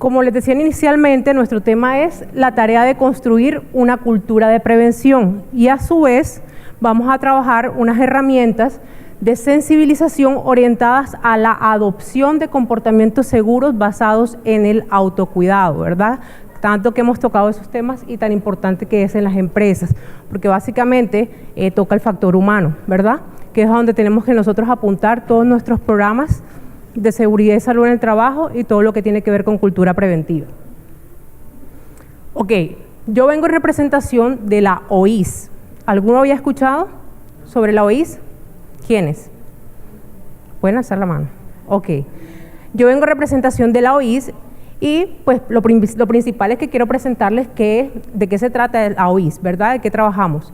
Como les decía inicialmente, nuestro tema es la tarea de construir una cultura de prevención y a su vez vamos a trabajar unas herramientas de sensibilización orientadas a la adopción de comportamientos seguros basados en el autocuidado, ¿verdad? Tanto que hemos tocado esos temas y tan importante que es en las empresas, porque básicamente toca el factor humano, ¿verdad? Que es a donde tenemos que nosotros apuntar todos nuestros programas de seguridad y salud en el trabajo y todo lo que tiene que ver con cultura preventiva. Ok, yo vengo en representación de la OIS. ¿Alguno había escuchado sobre la OIS? ¿Quiénes? ¿Pueden alzar la mano? Ok, yo vengo en representación de la OIS y pues lo principal es que quiero presentarles de qué se trata la OIS, ¿verdad? ¿De qué trabajamos?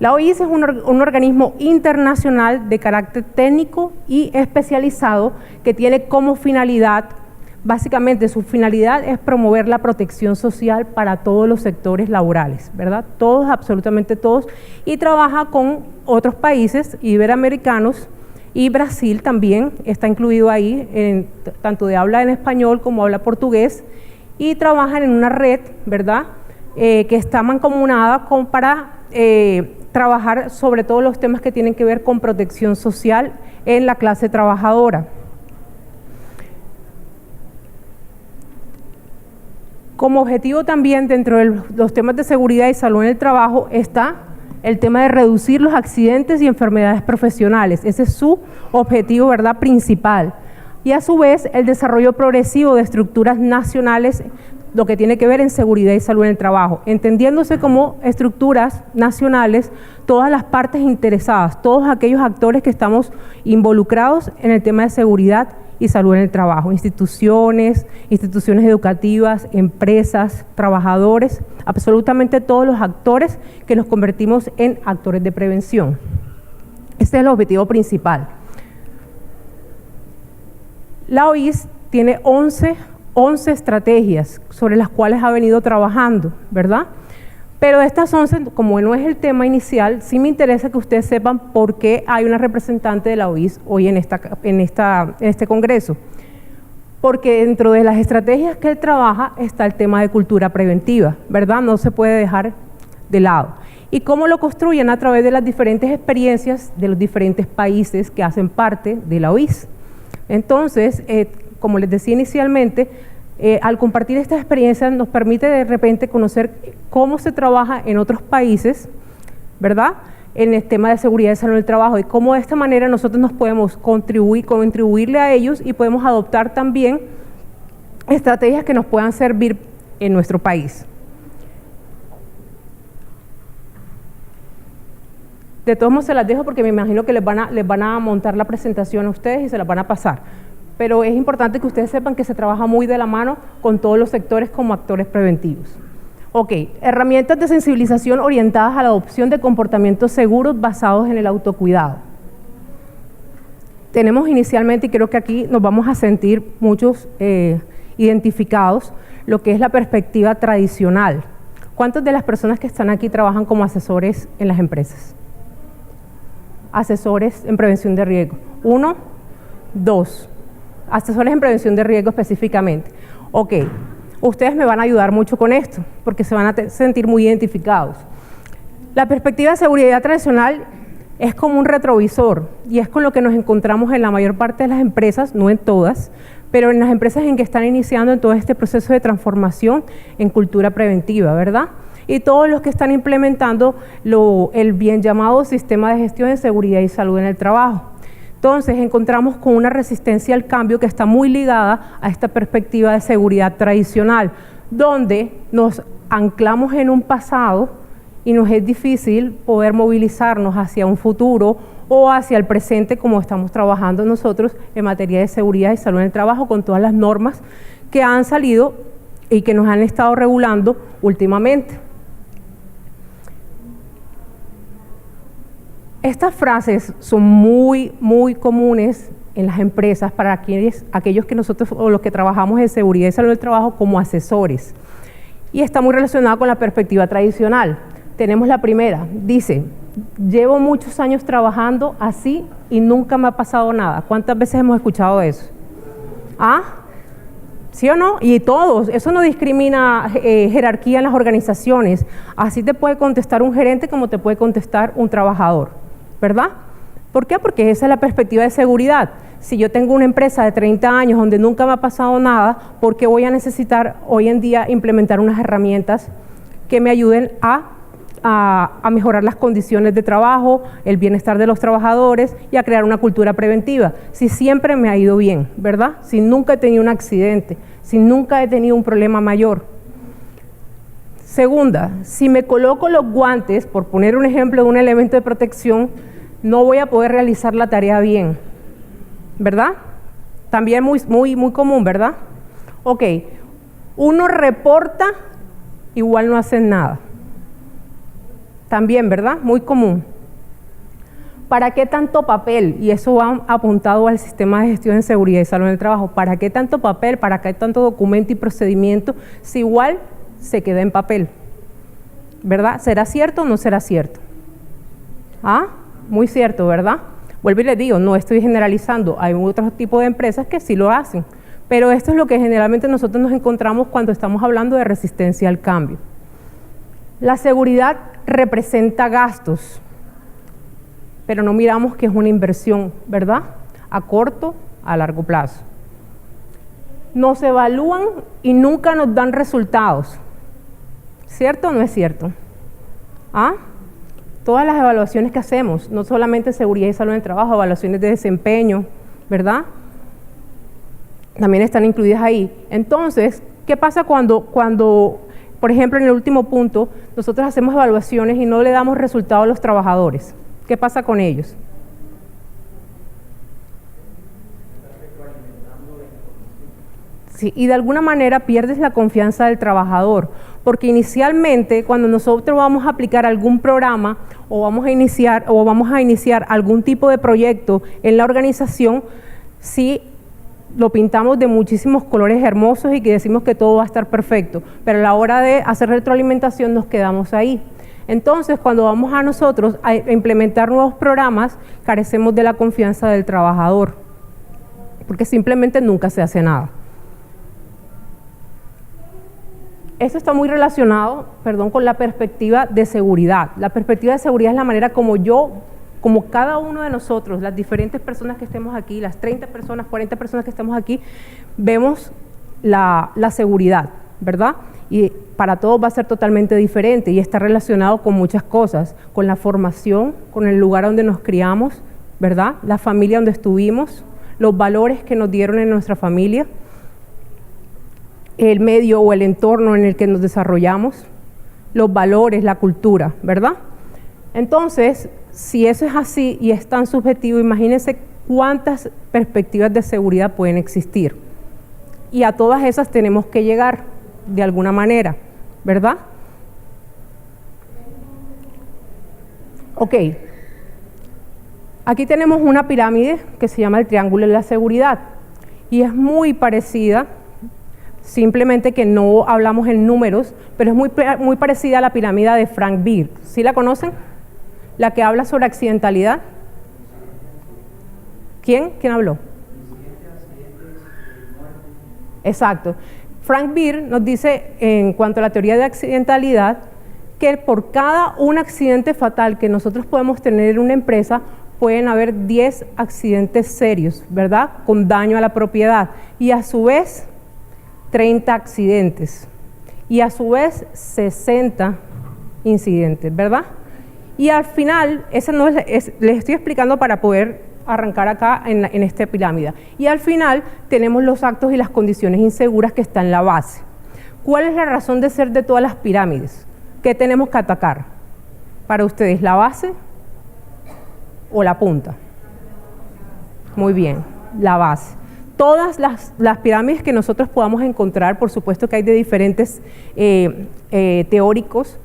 La OIS es un organismo internacional de carácter técnico y especializado que tiene como finalidad, básicamente su finalidad es promover la protección social para todos los sectores laborales, ¿verdad? Todos, absolutamente todos, y trabaja con otros países iberoamericanos y Brasil también está incluido ahí, tanto de habla en español como habla portugués, y trabajan en una red, ¿verdad? Que está mancomunada para trabajar sobre todos los temas que tienen que ver con protección social en la clase trabajadora. Como objetivo también dentro de los temas de seguridad y salud en el trabajo está el tema de reducir los accidentes y enfermedades profesionales. Ese es su objetivo, ¿verdad?, principal. Y a su vez el desarrollo progresivo de estructuras nacionales, lo que tiene que ver en seguridad y salud en el trabajo, entendiéndose como estructuras nacionales todas las partes interesadas, todos aquellos actores que estamos involucrados en el tema de seguridad y salud en el trabajo, instituciones educativas, empresas, trabajadores, absolutamente todos los actores que nos convertimos en actores de prevención. Este es el objetivo principal. La OIS tiene 11 estrategias sobre las cuales ha venido trabajando, ¿verdad? Pero de estas 11, como no es el tema inicial, sí me interesa que ustedes sepan por qué hay una representante de la OIS hoy en este congreso. Porque dentro de las estrategias que él trabaja está el tema de cultura preventiva, ¿verdad? No se puede dejar de lado. ¿Y cómo lo construyen? A través de las diferentes experiencias de los diferentes países que hacen parte de la OIS. Entonces, como les decía inicialmente, al compartir estas experiencias nos permite de repente conocer cómo se trabaja en otros países, ¿verdad?, en el tema de seguridad y salud en el trabajo y cómo de esta manera nosotros nos podemos contribuirle a ellos y podemos adoptar también estrategias que nos puedan servir en nuestro país. De todos modos se las dejo porque me imagino que les van a montar la presentación a ustedes y se las van a pasar. Pero es importante que ustedes sepan que se trabaja muy de la mano con todos los sectores como actores preventivos. Ok, herramientas de sensibilización orientadas a la adopción de comportamientos seguros basados en el autocuidado. Tenemos inicialmente, y creo que aquí nos vamos a sentir muchos identificados, lo que es la perspectiva tradicional. ¿Cuántas de las personas que están aquí trabajan como asesores en las empresas? Asesores en prevención de riesgo. 1, 2. Asesores en prevención de riesgo específicamente. Ok, ustedes me van a ayudar mucho con esto, porque se van a sentir muy identificados. La perspectiva de seguridad tradicional es como un retrovisor, y es con lo que nos encontramos en la mayor parte de las empresas, no en todas, pero en las empresas en que están iniciando en todo este proceso de transformación en cultura preventiva, ¿verdad? Y todos los que están implementando el bien llamado sistema de gestión de seguridad y salud en el trabajo. Entonces encontramos con una resistencia al cambio que está muy ligada a esta perspectiva de seguridad tradicional, donde nos anclamos en un pasado y nos es difícil poder movilizarnos hacia un futuro o hacia el presente como estamos trabajando nosotros en materia de seguridad y salud en el trabajo con todas las normas que han salido y que nos han estado regulando últimamente. Estas frases son muy comunes en las empresas para aquellos que nosotros o los que trabajamos en seguridad y salud del trabajo como asesores. Y está muy relacionado con la perspectiva tradicional. Tenemos la primera, dice, llevo muchos años trabajando así y nunca me ha pasado nada. ¿Cuántas veces hemos escuchado eso? ¿Ah? ¿Sí o no? Y todos, eso no discrimina jerarquía en las organizaciones. Así te puede contestar un gerente como te puede contestar un trabajador, ¿verdad? ¿Por qué? Porque esa es la perspectiva de seguridad. Si yo tengo una empresa de 30 años donde nunca me ha pasado nada, ¿por qué voy a necesitar hoy en día implementar unas herramientas que me ayuden a mejorar las condiciones de trabajo, el bienestar de los trabajadores y a crear una cultura preventiva? Si siempre me ha ido bien, ¿verdad? Si nunca he tenido un accidente, si nunca he tenido un problema mayor. Segunda, si me coloco los guantes, por poner un ejemplo de un elemento de protección, no voy a poder realizar la tarea bien, ¿verdad? También muy común, ¿verdad? Ok, uno reporta, igual no hacen nada. También, ¿verdad? Muy común. ¿Para qué tanto papel? Y eso va apuntado al sistema de gestión de seguridad y salud en el trabajo. ¿Para qué tanto papel? ¿Para qué tanto documento y procedimiento? Si igual se queda en papel, ¿verdad? ¿Será cierto o no será cierto? ¿Ah? Muy cierto, ¿verdad? Vuelvo y les digo, no estoy generalizando. Hay otros tipos de empresas que sí lo hacen. Pero esto es lo que generalmente nosotros nos encontramos cuando estamos hablando de resistencia al cambio. La seguridad representa gastos, pero no miramos que es una inversión, ¿verdad? A corto, a largo plazo. Nos evalúan y nunca nos dan resultados. ¿Cierto o no es cierto? ¿Ah? Todas las evaluaciones que hacemos, no solamente seguridad y salud en el trabajo, evaluaciones de desempeño, ¿verdad? También están incluidas ahí. Entonces, ¿qué pasa cuando, por ejemplo, en el último punto, nosotros hacemos evaluaciones y no le damos resultados a los trabajadores? ¿Qué pasa con ellos? Sí, y de alguna manera pierdes la confianza del trabajador, porque inicialmente cuando nosotros vamos a aplicar algún programa o vamos a iniciar algún tipo de proyecto en la organización, sí lo pintamos de muchísimos colores hermosos y que decimos que todo va a estar perfecto, pero a la hora de hacer retroalimentación nos quedamos ahí. Entonces, cuando vamos a nosotros a implementar nuevos programas, carecemos de la confianza del trabajador, porque simplemente nunca se hace nada. Esto está muy relacionado, con la perspectiva de seguridad. La perspectiva de seguridad es la manera como cada uno de nosotros, las diferentes personas que estemos aquí, las 30 personas, 40 personas que estemos aquí, vemos la seguridad, ¿verdad? Y para todos va a ser totalmente diferente y está relacionado con muchas cosas, con la formación, con el lugar donde nos criamos, ¿verdad? La familia donde estuvimos, los valores que nos dieron en nuestra familia, el medio o el entorno en el que nos desarrollamos, los valores, la cultura, ¿verdad? Entonces, si eso es así y es tan subjetivo, imagínense cuántas perspectivas de seguridad pueden existir. Y a todas esas tenemos que llegar de alguna manera, ¿verdad? Ok. Aquí tenemos una pirámide que se llama el triángulo de la seguridad y es muy parecida, simplemente que no hablamos en números, pero es muy parecida a la pirámide de Frank Beer. ¿Sí la conocen? La que habla sobre accidentalidad. ¿Quién habló? Exacto. Frank Beer nos dice, en cuanto a la teoría de accidentalidad, que por cada un accidente fatal que nosotros podemos tener en una empresa, pueden haber 10 accidentes serios, ¿verdad? Con daño a la propiedad. Y a su vez, 30 accidentes. Y a su vez, 60 incidentes, ¿verdad? Y al final, les estoy explicando para poder arrancar acá en esta pirámide. Y al final tenemos los actos y las condiciones inseguras que están en la base. ¿Cuál es la razón de ser de todas las pirámides? ¿Qué tenemos que atacar? Para ustedes, ¿la base o la punta? Muy bien, la base. Todas las pirámides que nosotros podamos encontrar, por supuesto que hay de diferentes teóricos,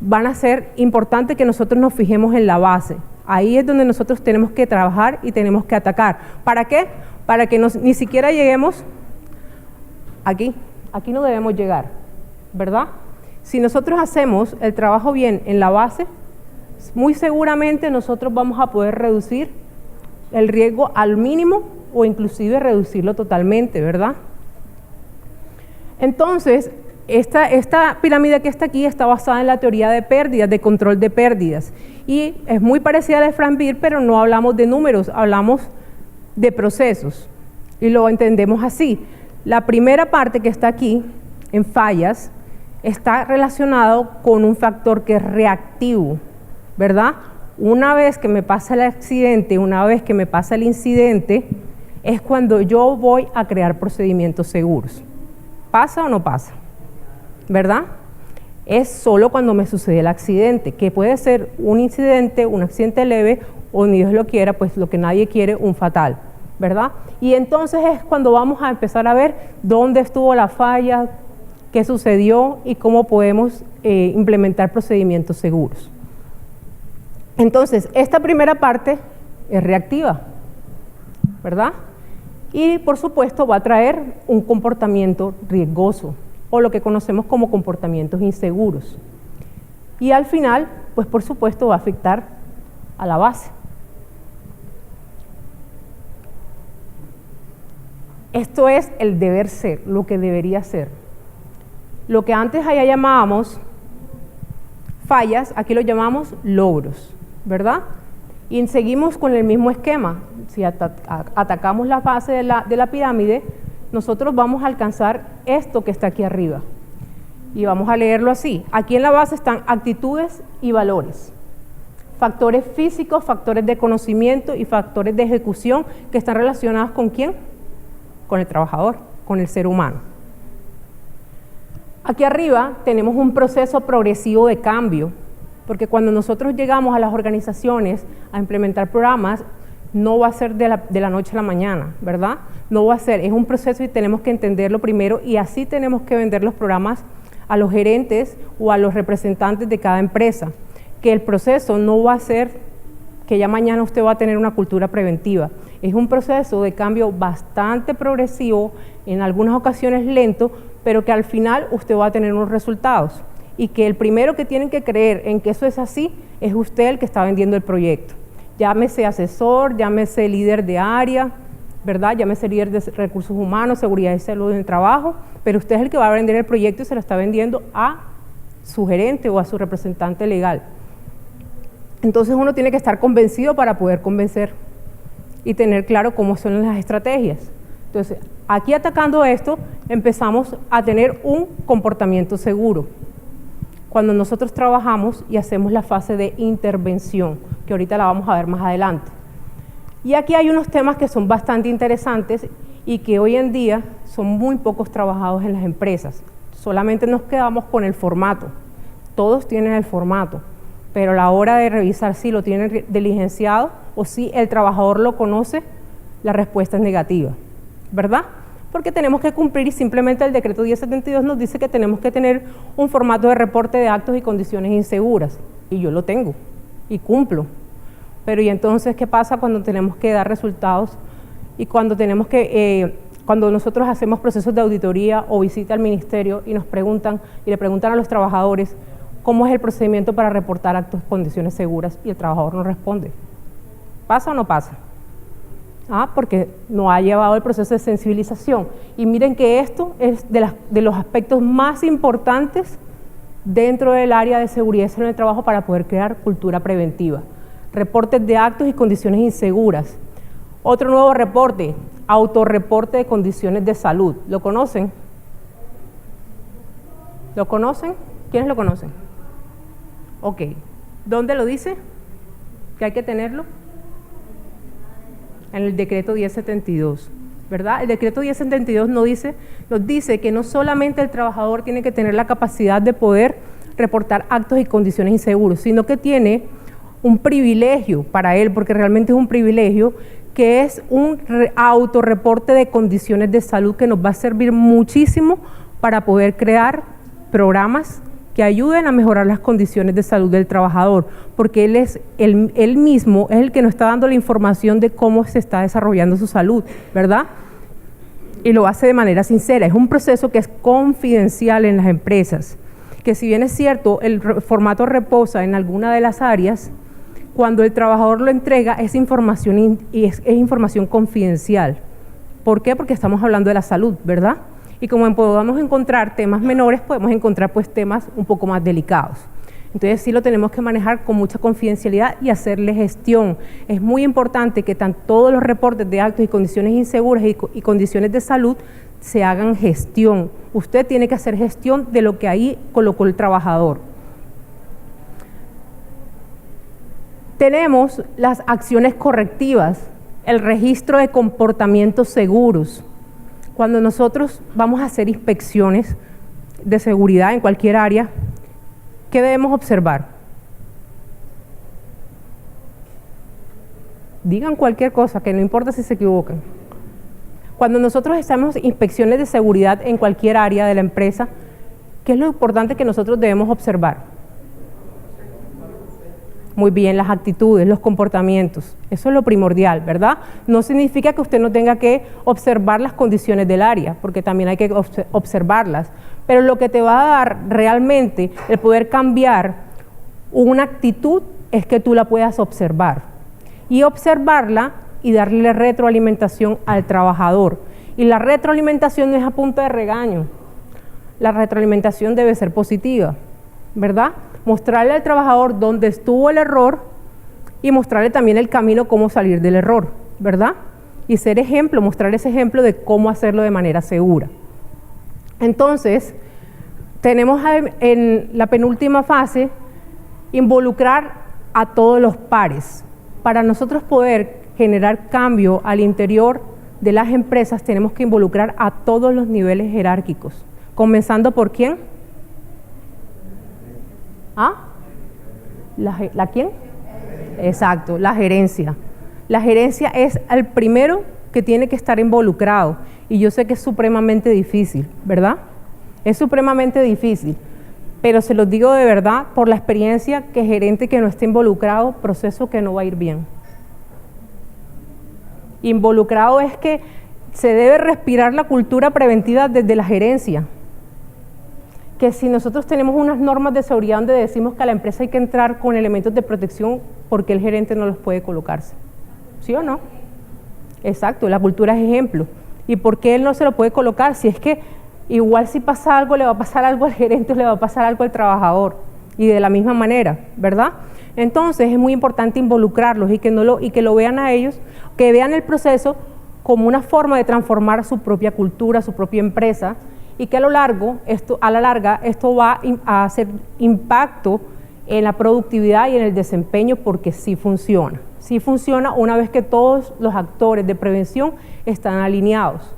van a ser importantes que nosotros nos fijemos en la base. Ahí es donde nosotros tenemos que trabajar y tenemos que atacar. ¿Para qué? Para que ni siquiera lleguemos aquí. Aquí no debemos llegar, ¿verdad? Si nosotros hacemos el trabajo bien en la base, muy seguramente nosotros vamos a poder reducir el riesgo al mínimo o inclusive reducirlo totalmente, ¿verdad? Entonces, esta pirámide que está aquí está basada en la teoría de pérdidas, de control de pérdidas. Y es muy parecida a la de Frank Beer, pero no hablamos de números, hablamos de procesos. Y lo entendemos así. La primera parte que está aquí, en fallas, está relacionado con un factor que es reactivo, ¿verdad? Una vez que me pasa el accidente, una vez que me pasa el incidente, es cuando yo voy a crear procedimientos seguros. ¿Pasa o no pasa? ¿Verdad? Es solo cuando me sucede el accidente, que puede ser un accidente leve, o ni Dios lo quiera, pues lo que nadie quiere, un fatal, ¿verdad? Y entonces es cuando vamos a empezar a ver dónde estuvo la falla, qué sucedió y cómo podemos implementar procedimientos seguros. Entonces, esta primera parte es reactiva, ¿verdad? Y por supuesto va a traer un comportamiento riesgoso, o lo que conocemos como comportamientos inseguros. Y al final, pues por supuesto va a afectar a la base. Esto es el deber ser, lo que debería ser. Lo que antes allá llamábamos fallas, aquí lo llamamos logros, ¿verdad? Y seguimos con el mismo esquema. Si atacamos la base de la pirámide, nosotros vamos a alcanzar esto que está aquí arriba. Y vamos a leerlo así. Aquí en la base están actitudes y valores. Factores físicos, factores de conocimiento y factores de ejecución que están relacionados ¿con quién? Con el trabajador, con el ser humano. Aquí arriba tenemos un proceso progresivo de cambio, porque cuando nosotros llegamos a las organizaciones a implementar programas, no va a ser de la noche a la mañana, ¿verdad? No va a ser, es un proceso y tenemos que entenderlo primero, y así tenemos que vender los programas a los gerentes o a los representantes de cada empresa, que el proceso no va a ser que ya mañana usted va a tener una cultura preventiva. Es un proceso de cambio bastante progresivo, en algunas ocasiones lento, pero que al final usted va a tener unos resultados, y que el primero que tienen que creer en que eso es así es usted el que está vendiendo el proyecto. Llámese asesor, llámese líder de área, ¿verdad? Llámese líder de recursos humanos, seguridad y salud en el trabajo, pero usted es el que va a vender el proyecto y se lo está vendiendo a su gerente o a su representante legal. Entonces uno tiene que estar convencido para poder convencer y tener claro cómo son las estrategias. Entonces, aquí atacando esto, empezamos a tener un comportamiento seguro. Cuando nosotros trabajamos y hacemos la fase de intervención, que ahorita la vamos a ver más adelante. Y aquí hay unos temas que son bastante interesantes y que hoy en día son muy pocos trabajados en las empresas. Solamente nos quedamos con el formato. Todos tienen el formato, pero a la hora de revisar si lo tienen diligenciado o si el trabajador lo conoce, la respuesta es negativa, ¿verdad? Porque tenemos que cumplir, y simplemente el decreto 1072 nos dice que tenemos que tener un formato de reporte de actos y condiciones inseguras, y yo lo tengo y cumplo. Pero ¿y entonces qué pasa cuando tenemos que dar resultados y cuando tenemos que cuando nosotros hacemos procesos de auditoría o visita al ministerio y nos preguntan y le preguntan a los trabajadores cómo es el procedimiento para reportar actos y condiciones seguras y el trabajador no responde? ¿Pasa o no pasa? Porque no ha llevado el proceso de sensibilización. Y miren que esto es de los aspectos más importantes dentro del área de seguridad y salud en el trabajo para poder crear cultura preventiva. Reportes de actos y condiciones inseguras. Otro nuevo reporte, autorreporte de condiciones de salud. ¿Lo conocen? ¿Lo conocen? ¿Quiénes lo conocen? Ok. ¿Dónde lo dice? ¿Que hay que tenerlo? En el decreto 1072, ¿verdad? El decreto 1072 nos dice que no solamente el trabajador tiene que tener la capacidad de poder reportar actos y condiciones inseguros, sino que tiene un privilegio para él, porque realmente es un privilegio, que es un autorreporte de condiciones de salud que nos va a servir muchísimo para poder crear programas que ayuden a mejorar las condiciones de salud del trabajador, porque él mismo es el que nos está dando la información de cómo se está desarrollando su salud, ¿verdad? Y lo hace de manera sincera. Es un proceso que es confidencial en las empresas, que si bien es cierto, el formato reposa en alguna de las áreas, cuando el trabajador lo entrega es información, es información confidencial. ¿Por qué? Porque estamos hablando de la salud, ¿verdad? Y como podamos encontrar temas menores, podemos encontrar pues temas un poco más delicados. Entonces sí lo tenemos que manejar con mucha confidencialidad y hacerle gestión. Es muy importante que todos los reportes de actos y condiciones inseguras y condiciones de salud se hagan gestión. Usted tiene que hacer gestión de lo que ahí colocó el trabajador. Tenemos las acciones correctivas, el registro de comportamientos seguros. Cuando nosotros vamos a hacer inspecciones de seguridad en cualquier área, ¿qué debemos observar? Digan cualquier cosa, que no importa si se equivocan. Cuando nosotros hacemos inspecciones de seguridad en cualquier área de la empresa, ¿qué es lo importante que nosotros debemos observar? Muy bien, las actitudes, los comportamientos, eso es lo primordial, ¿verdad? No significa que usted no tenga que observar las condiciones del área, porque también hay que observarlas, pero lo que te va a dar realmente el poder cambiar una actitud es que tú la puedas observar, y observarla y darle retroalimentación al trabajador. Y la retroalimentación no es a punta de regaño, la retroalimentación debe ser positiva, ¿verdad? Mostrarle al trabajador dónde estuvo el error y mostrarle también el camino cómo salir del error, ¿verdad? Y ser ejemplo, mostrar ese ejemplo de cómo hacerlo de manera segura. Entonces, tenemos en la penúltima fase, involucrar a todos los pares. Para nosotros poder generar cambio al interior de las empresas, tenemos que involucrar a todos los niveles jerárquicos. Comenzando por ¿quién? ¿Ah? ¿La quién? Exacto, la gerencia. La gerencia es el primero que tiene que estar involucrado. Y yo sé que es supremamente difícil, ¿verdad? Es supremamente difícil. Pero se los digo de verdad, por la experiencia, que gerente que no esté involucrado, proceso que no va a ir bien. Involucrado es que se debe respirar la cultura preventiva desde la gerencia. Que si nosotros tenemos unas normas de seguridad donde decimos que a la empresa hay que entrar con elementos de protección, ¿por qué el gerente no los puede colocarse? ¿Sí o no? Exacto, la cultura es ejemplo. ¿Y por qué él no se lo puede colocar? Si es que igual si pasa algo, le va a pasar algo al gerente, le va a pasar algo al trabajador. Y de la misma manera, ¿verdad? Entonces es muy importante involucrarlos y que lo vean a ellos, que vean el proceso como una forma de transformar su propia cultura, su propia empresa, y que a la larga esto va a hacer impacto en la productividad y en el desempeño, porque sí funciona. Sí funciona una vez que todos los actores de prevención están alineados.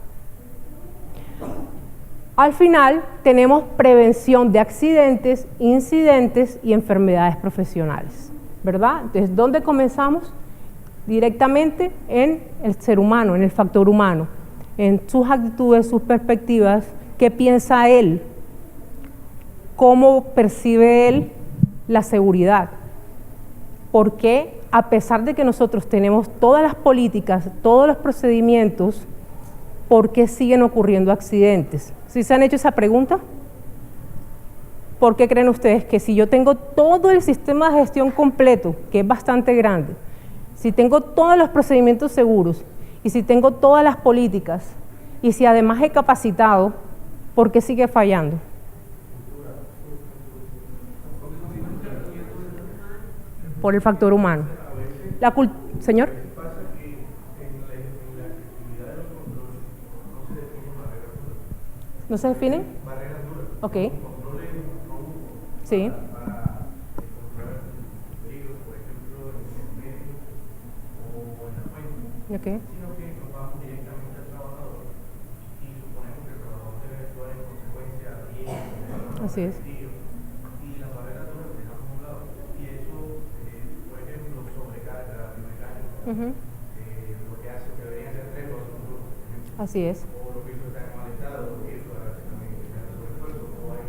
Al final tenemos prevención de accidentes, incidentes y enfermedades profesionales, ¿verdad? Entonces, ¿dónde comenzamos? Directamente en el ser humano, en el factor humano, en sus actitudes, sus perspectivas. ¿Qué piensa él? ¿Cómo percibe él la seguridad? Porque a pesar de que nosotros tenemos todas las políticas, todos los procedimientos, ¿por qué siguen ocurriendo accidentes? ¿Sí se han hecho esa pregunta? ¿Por qué creen ustedes que si yo tengo todo el sistema de gestión completo, que es bastante grande, si tengo todos los procedimientos seguros y si tengo todas las políticas y si además he capacitado, ¿por qué sigue fallando? Por el factor humano. Señor. ¿No se definen? Ok. Sí. Ok. Así es. Y las barreras no las dejamos a un lado. Y eso, por ejemplo, sobrecarga la mecánica, lo que hace que deberían ser 3 o 2. Así es. O los pisos están en mal estado, porque eso hace también que se haga sobreesfuerzo, o hay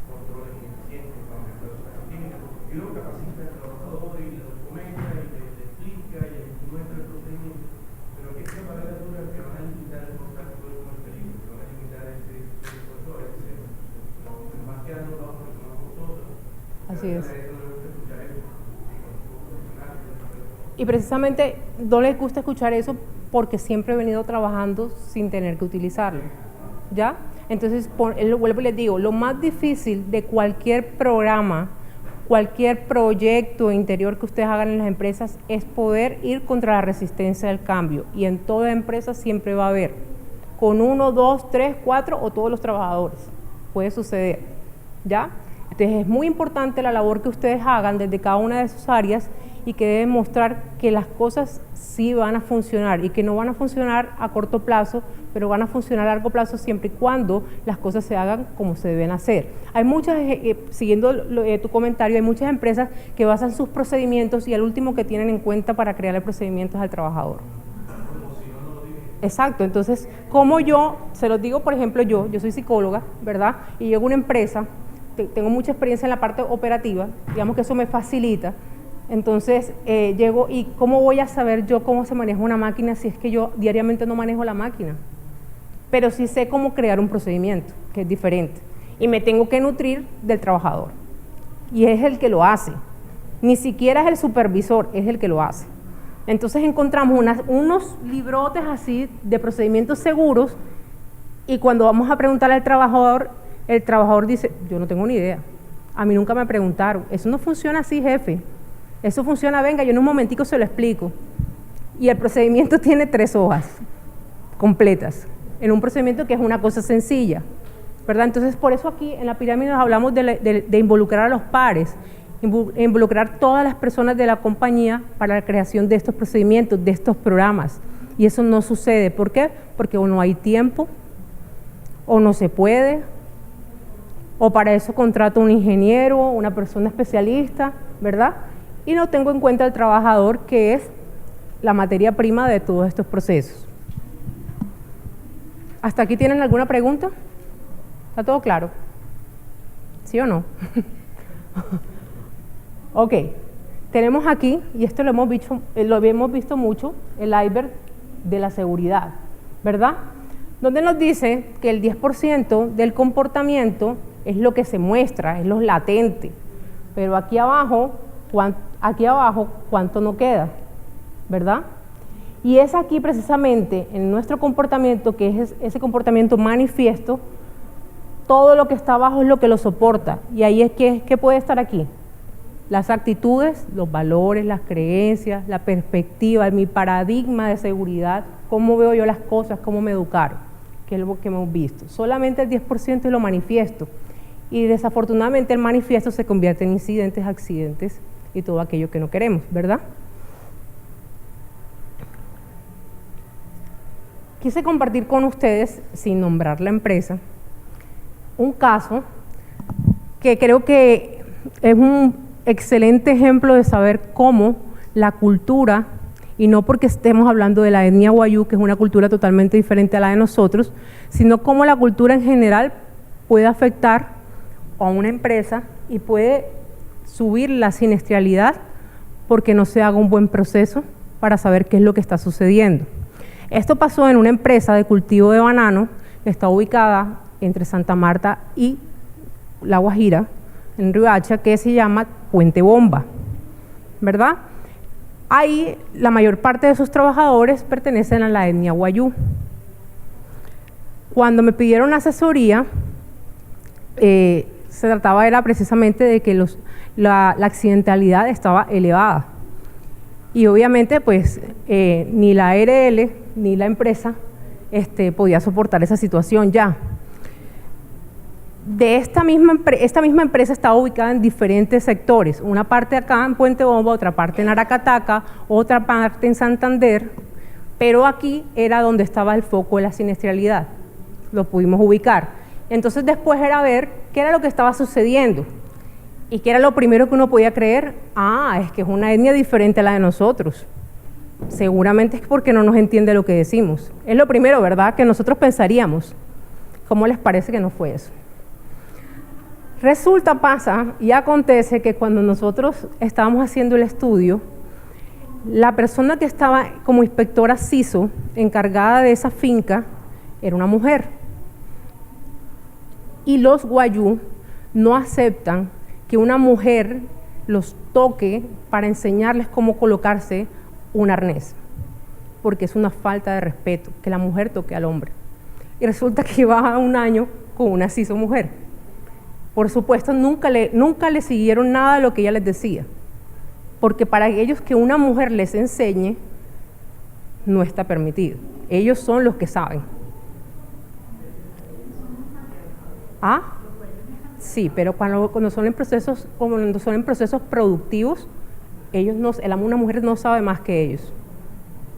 controles ineficientes cuando el esfuerzo está químico. Y luego capacita al trabajador y le documenta y le explica y le muestra el procedimiento. Pero que estas barreras duras que van a limitar el contacto con el peligro, que van a limitar ese esfuerzo, Así es. Y precisamente no les gusta escuchar eso porque siempre he venido trabajando sin tener que utilizarlo, ¿ya? Entonces, vuelvo y les digo, lo más difícil de cualquier programa, cualquier proyecto interior que ustedes hagan en las empresas es poder ir contra la resistencia del cambio. Y en toda empresa siempre va a haber, con 1, 2, 3, 4 o todos los trabajadores. Puede suceder, ¿ya? Entonces es muy importante la labor que ustedes hagan desde cada una de sus áreas y que deben mostrar que las cosas sí van a funcionar y que no van a funcionar a corto plazo, pero van a funcionar a largo plazo siempre y cuando las cosas se hagan como se deben hacer. Hay muchas, siguiendo tu comentario, hay muchas empresas que basan sus procedimientos y el último que tienen en cuenta para crear el procedimiento es al trabajador. Exacto, entonces, como yo, se los digo, por ejemplo, yo soy psicóloga, ¿verdad? Y llego a una empresa, tengo mucha experiencia en la parte operativa, digamos que eso me facilita. Entonces, llego y ¿cómo voy a saber yo cómo se maneja una máquina si es que yo diariamente no manejo la máquina? Pero sí sé cómo crear un procedimiento, que es diferente. Y me tengo que nutrir del trabajador. Y es el que lo hace. Ni siquiera es el supervisor, es el que lo hace. Entonces encontramos unos librotes así de procedimientos seguros y cuando vamos a preguntarle al trabajador, el trabajador dice, yo no tengo ni idea. A mí nunca me preguntaron. Eso no funciona así, jefe. Eso funciona, venga, yo en un momentico se lo explico. Y el procedimiento tiene 3 hojas completas, en un procedimiento que es una cosa sencilla, ¿verdad? Entonces, por eso aquí en la pirámide nos hablamos de involucrar a los pares, involucrar todas las personas de la compañía para la creación de estos procedimientos, de estos programas. Y eso no sucede. ¿Por qué? Porque o no hay tiempo, o no se puede, o para eso contrato un ingeniero, una persona especialista, ¿verdad? Y no tengo en cuenta el trabajador, que es la materia prima de todos estos procesos. ¿Hasta aquí tienen alguna pregunta? ¿Está todo claro? ¿Sí o no? Ok, tenemos aquí, y esto lo hemos visto mucho, el iceberg de la seguridad, ¿verdad? Donde nos dice que el 10% del comportamiento es lo que se muestra, es lo latente, pero aquí abajo, ¿cuánto no queda? ¿Verdad? Y es aquí precisamente en nuestro comportamiento, que es ese comportamiento manifiesto, todo lo que está abajo es lo que lo soporta. Y ahí es que puede estar aquí. Las actitudes, los valores, las creencias, la perspectiva, mi paradigma de seguridad, cómo veo yo las cosas, cómo me educaron, que es lo que hemos visto. Solamente el 10% es lo manifiesto. Y desafortunadamente el manifiesto se convierte en incidentes, accidentes y todo aquello que no queremos, ¿verdad? Quise compartir con ustedes, sin nombrar la empresa, un caso que creo que es un excelente ejemplo de saber cómo la cultura, y no porque estemos hablando de la etnia wayuu, que es una cultura totalmente diferente a la de nosotros, sino cómo la cultura en general puede afectar a una empresa y puede subir la siniestralidad porque no se haga un buen proceso para saber qué es lo que está sucediendo. Esto pasó en una empresa de cultivo de banano que está ubicada entre Santa Marta y La Guajira, en Riohacha, que se llama Puente Bomba, ¿verdad? Ahí la mayor parte de sus trabajadores pertenecen a la etnia wayuu. Cuando me pidieron asesoría, se trataba era precisamente de que la accidentalidad estaba elevada. Y obviamente pues ni la ARL ni la empresa podía soportar esa situación ya. Esta misma empresa estaba ubicada en diferentes sectores, una parte acá en Puente Bomba, otra parte en Aracataca, otra parte en Santander, pero aquí era donde estaba el foco de la siniestralidad, lo pudimos ubicar. Entonces después era ver qué era lo que estaba sucediendo y qué era lo primero que uno podía creer, es que es una etnia diferente a la de nosotros, seguramente es porque no nos entiende lo que decimos, es lo primero, ¿verdad?, que nosotros pensaríamos. ¿Cómo les parece que no fue eso? Resulta, pasa y acontece que cuando nosotros estábamos haciendo el estudio, la persona que estaba como inspectora CISO, encargada de esa finca, era una mujer. Y los wayuu no aceptan que una mujer los toque para enseñarles cómo colocarse un arnés, porque es una falta de respeto que la mujer toque al hombre. Y resulta que va un año con una CISO mujer. Por supuesto, nunca le siguieron nada de lo que ella les decía, porque para ellos que una mujer les enseñe no está permitido. Ellos son los que saben. ¿Ah? Sí, pero cuando son en procesos productivos, una mujer no sabe más que ellos.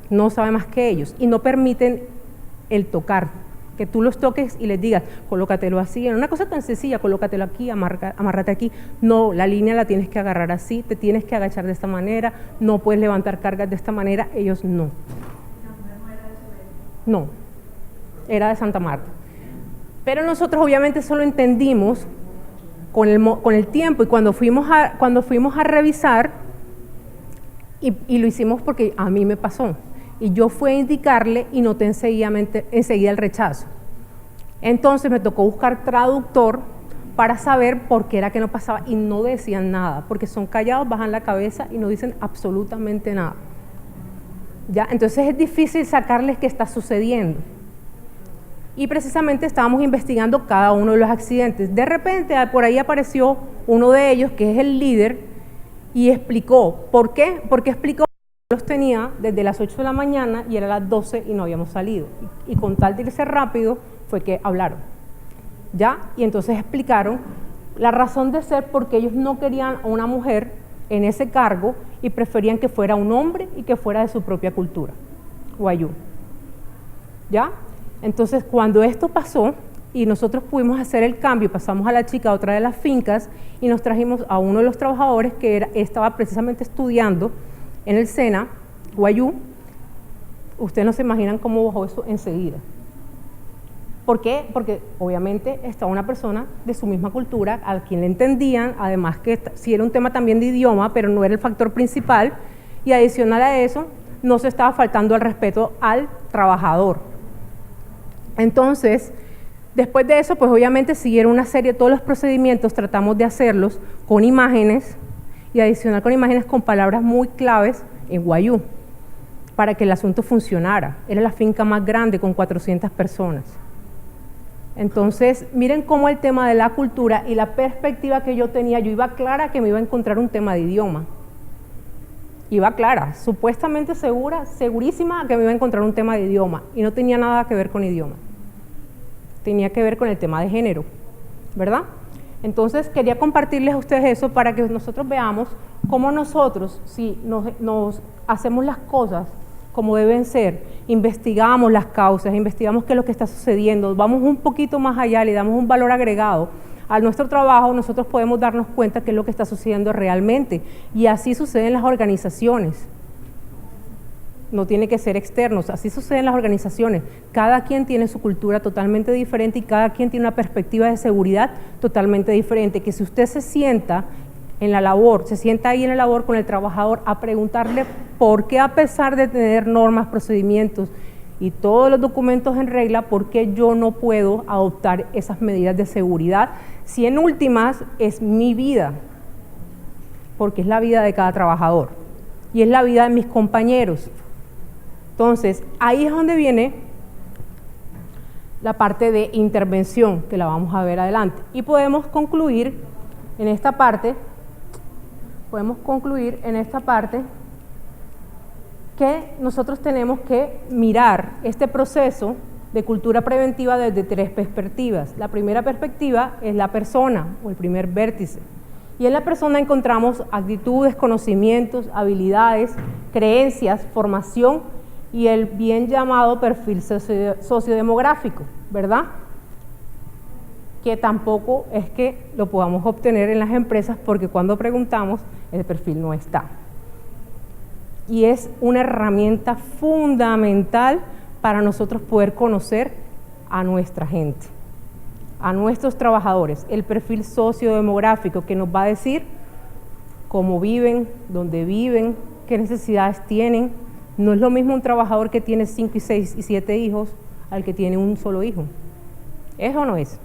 No sabe más que ellos y no permiten el tocar, que tú los toques y les digas, colócatelo así, en una cosa tan sencilla, colócatelo aquí, amárrate aquí. No, la línea la tienes que agarrar así, te tienes que agachar de esta manera, no puedes levantar cargas de esta manera. Ellos no. No, era de Santa Marta. Pero nosotros obviamente eso lo entendimos con el tiempo y cuando fuimos a revisar, y lo hicimos porque a mí me pasó. Y yo fui a indicarle y noté enseguida el rechazo. Entonces me tocó buscar traductor para saber por qué era que no pasaba y no decían nada, porque son callados, bajan la cabeza y no dicen absolutamente nada. ¿Ya? Entonces es difícil sacarles qué está sucediendo. Y precisamente estábamos investigando cada uno de los accidentes. De repente por ahí apareció uno de ellos, que es el líder, y explicó. ¿Por qué? Porque explicó que los tenía desde las 8 de la mañana y era las 12 y no habíamos salido. Y con tal de irse rápido fue que hablaron. ¿Ya? Y entonces explicaron la razón de ser porque ellos no querían a una mujer en ese cargo y preferían que fuera un hombre y que fuera de su propia cultura, Wayuu. ¿Ya? Entonces, cuando esto pasó y nosotros pudimos hacer el cambio, pasamos a la chica a otra de las fincas y nos trajimos a uno de los trabajadores que estaba precisamente estudiando en el SENA, Wayuu. Ustedes no se imaginan cómo bajó eso enseguida. ¿Por qué? Porque obviamente estaba una persona de su misma cultura, a quien le entendían, además que sí era un tema también de idioma, pero no era el factor principal, y adicional a eso, no se estaba faltando el respeto al trabajador. Entonces, después de eso, pues obviamente siguieron una serie, todos los procedimientos tratamos de hacerlos con imágenes, y adicional con imágenes con palabras muy claves en Wayuu, para que el asunto funcionara. Era la finca más grande con 400 personas. Entonces, miren cómo el tema de la cultura y la perspectiva que yo tenía, yo iba clara que me iba a encontrar un tema de idioma. Iba clara, supuestamente segura, segurísima que me iba a encontrar un tema de idioma y no tenía nada que ver con idioma. Tenía que ver con el tema de género, ¿verdad? Entonces, quería compartirles a ustedes eso para que nosotros veamos cómo nosotros, si nos hacemos las cosas como deben ser, investigamos las causas, investigamos qué es lo que está sucediendo, vamos un poquito más allá, le damos un valor agregado a nuestro trabajo, nosotros podemos darnos cuenta qué es lo que está sucediendo realmente. Y así sucede en las organizaciones. No tiene que ser externos, así sucede en las organizaciones. Cada quien tiene su cultura totalmente diferente y cada quien tiene una perspectiva de seguridad totalmente diferente, que si usted se sienta en la labor, se sienta ahí en la labor con el trabajador a preguntarle por qué, a pesar de tener normas, procedimientos y todos los documentos en regla, por qué yo no puedo adoptar esas medidas de seguridad, si en últimas es mi vida, porque es la vida de cada trabajador y es la vida de mis compañeros. Entonces, ahí es donde viene la parte de intervención, que la vamos a ver adelante. Y podemos concluir en esta parte, que nosotros tenemos que mirar este proceso de cultura preventiva desde 3 perspectivas. La primera perspectiva es la persona, o el primer vértice. Y en la persona encontramos actitudes, conocimientos, habilidades, creencias, formación y el bien llamado perfil sociodemográfico, ¿verdad? Que tampoco es que lo podamos obtener en las empresas porque cuando preguntamos el perfil no está. Y es una herramienta fundamental para nosotros poder conocer a nuestra gente, a nuestros trabajadores, el perfil sociodemográfico que nos va a decir cómo viven, dónde viven, qué necesidades tienen. No es lo mismo un trabajador que tiene 5 y 6 y 7 hijos al que tiene un solo hijo. ¿Eso o no es?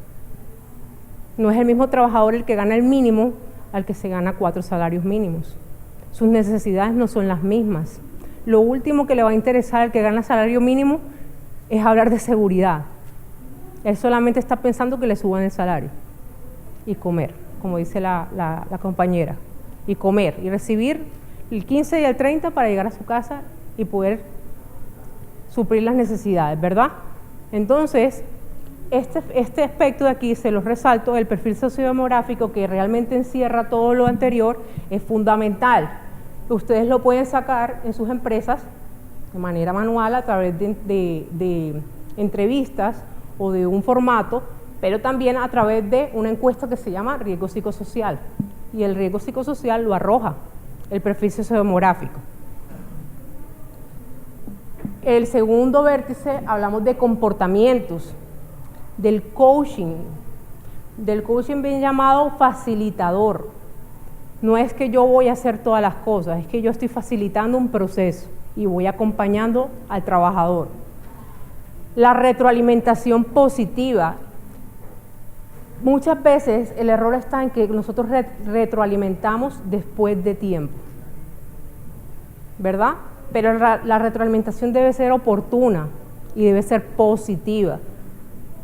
No es el mismo trabajador el que gana el mínimo al que se gana 4 salarios mínimos. Sus necesidades no son las mismas. Lo último que le va a interesar al que gana salario mínimo es hablar de seguridad. Él solamente está pensando que le suban el salario y comer, como dice la compañera, y comer y recibir el 15 y el 30 para llegar a su casa y poder suplir las necesidades, ¿verdad? Entonces, este aspecto de aquí se los resalto, el perfil sociodemográfico que realmente encierra todo lo anterior, es fundamental. Ustedes lo pueden sacar en sus empresas de manera manual a través de entrevistas o de un formato, pero también a través de una encuesta que se llama riesgo psicosocial, y el riesgo psicosocial lo arroja el perfil sociodemográfico. El segundo vértice, hablamos de comportamientos, del coaching bien llamado facilitador. No es que yo voy a hacer todas las cosas, es que yo estoy facilitando un proceso y voy acompañando al trabajador. La retroalimentación positiva. Muchas veces el error está en que nosotros retroalimentamos después de tiempo, ¿verdad? Pero la retroalimentación debe ser oportuna y debe ser positiva.